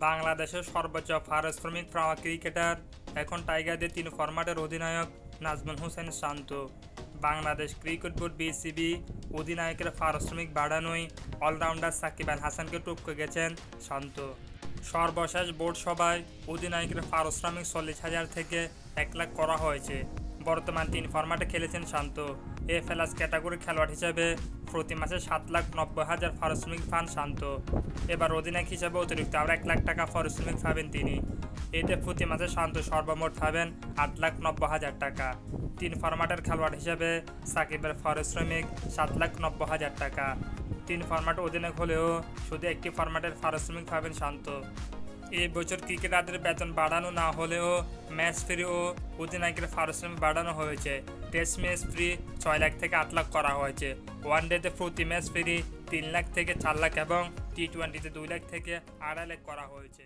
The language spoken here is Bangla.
বাংলাদেশের সর্বোচ্চ পারিশ্রমিক পাওয়া ক্রিকেটার এখন টাইগারদের 3 ফরম্যাটের অধিনায়ক নাজমুল হোসেন শান্ত। বাংলাদেশ ক্রিকেট বোর্ড বিসিবি অধিনায়কের পারিশ্রমিক বাড়ানোয় অলরাউন্ডার সাকিব আল হাসানকে টপকে গেছেন শান্ত। সর্বশেষ বোর্ড সভায় অধিনায়কের পারিশ্রমিক 40,000 থেকে 1 লাখ করা হয়েছে। বর্তমান 3 ফরম্যাটে খেলেছেন শান্ত। A+ ক্যাটাগরি খেলোয়াড় হিসেবে প্রতি মাসে 7,90,000 পারিশ্রমিক পান শান্ত। এবার অধিনায়ক হিসেবে অতিরিক্ত আরও 1 লাখ টাকা পারিশ্রমিক পাবেন তিনি। এতে প্রতি মাসে শান্ত সর্বমোট পাবেন 8,90,000 টাকা। 3 ফরম্যাটের খেলোয়াড় হিসেবে সাকিবের পারিশ্রমিক 7,90,000 টাকা। 3 ফরম্যাট অধিনায়ক হলেও শুধু একটি ফরম্যাটের পারিশ্রমিক পাবেন শান্ত। এই বছর ক্রিকেটারদের বেতন বাড়ানো না হলেও ম্যাচ ফ্রি ও অধিনায়কের পারিশ্রমিক বাড়ানো হয়েছে। টেস্ট ম্যাচ ফ্রি 6 লাখ থেকে 8 লাখ করা হয়েছে। ওয়ানডেতে প্রতি ম্যাচ ফ্রি 3 লাখ থেকে 4 লাখ এবং টি-20তে 2 লাখ থেকে 2.5 লাখ করা হয়েছে।